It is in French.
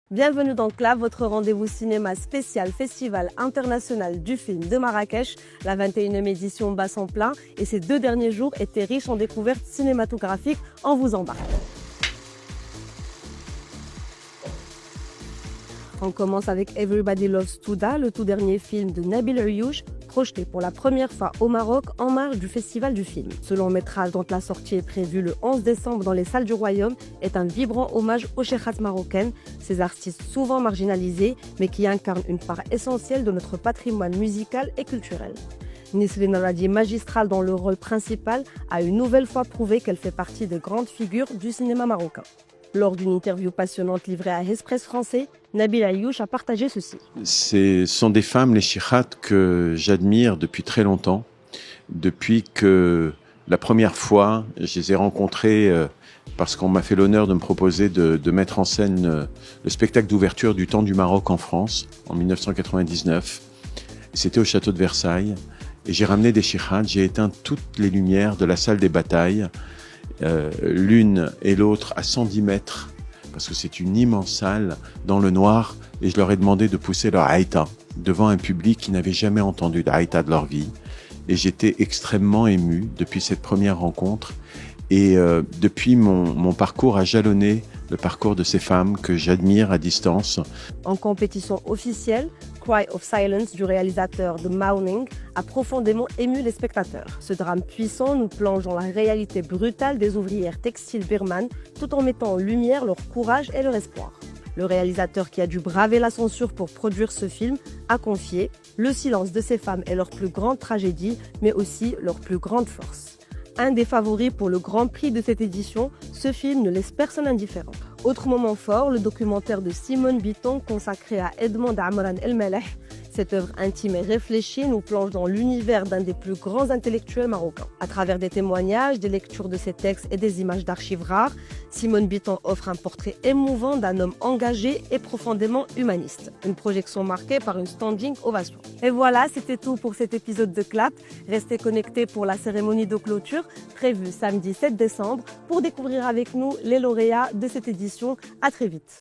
Bienvenue dans CLAP, votre rendez-vous cinéma spécial Festival international du film de Marrakech. La 21e édition bat son plein et ces 2 derniers jours étaient riches en découvertes cinématographiques. On vous embarque. On commence avec Everybody Loves Touda, le tout dernier film de Nabil Ayouch, projeté pour la première fois au Maroc en marge du Festival du film. Ce long métrage, dont la sortie est prévue le 11 décembre dans les salles du Royaume, est un vibrant hommage aux cheikhates marocaines, ces artistes souvent marginalisés, mais qui incarnent une part essentielle de notre patrimoine musical et culturel. Nisrine Radi, magistrale dans le rôle principal, a une nouvelle fois prouvé qu'elle fait partie des grandes figures du cinéma marocain. Lors d'une interview passionnante livrée à Express Français, Nabil Ayouch a partagé ceci. Ce sont des femmes, les cheikhates, que j'admire depuis très longtemps. Depuis que la première fois, je les ai rencontrées parce qu'on m'a fait l'honneur de me proposer de mettre en scène le spectacle d'ouverture du Temps du Maroc en France, en 1999. C'était au château de Versailles. Et j'ai ramené des cheikhates, j'ai éteint toutes les lumières de la salle des batailles. L'une et l'autre à 110 mètres, parce que c'est une immense salle dans le noir, et je leur ai demandé de pousser leur haïta devant un public qui n'avait jamais entendu d'haïta de leur vie. Et j'étais extrêmement ému depuis cette première rencontre. Et depuis, mon parcours a jalonné le parcours de ces femmes que j'admire à distance. En compétition officielle, Cry of Silence du réalisateur de Mawning a profondément ému les spectateurs. Ce drame puissant nous plonge dans la réalité brutale des ouvrières textiles birmanes tout en mettant en lumière leur courage et leur espoir. Le réalisateur, qui a dû braver la censure pour produire ce film, a confié « Le silence de ces femmes est leur plus grande tragédie, mais aussi leur plus grande force ». Un des favoris pour le Grand Prix de cette édition, ce film ne laisse personne indifférent. Autre moment fort, le documentaire de Simone Bitton consacré à Edmond Amran El-Maleh. Cette œuvre intime et réfléchie nous plonge dans l'univers d'un des plus grands intellectuels marocains. À travers des témoignages, des lectures de ses textes et des images d'archives rares, Simone Bitton offre un portrait émouvant d'un homme engagé et profondément humaniste. Une projection marquée par une standing ovation. Et voilà, c'était tout pour cet épisode de CLAP. Restez connectés pour la cérémonie de clôture prévue samedi 7 décembre pour découvrir avec nous les lauréats de cette édition. À très vite.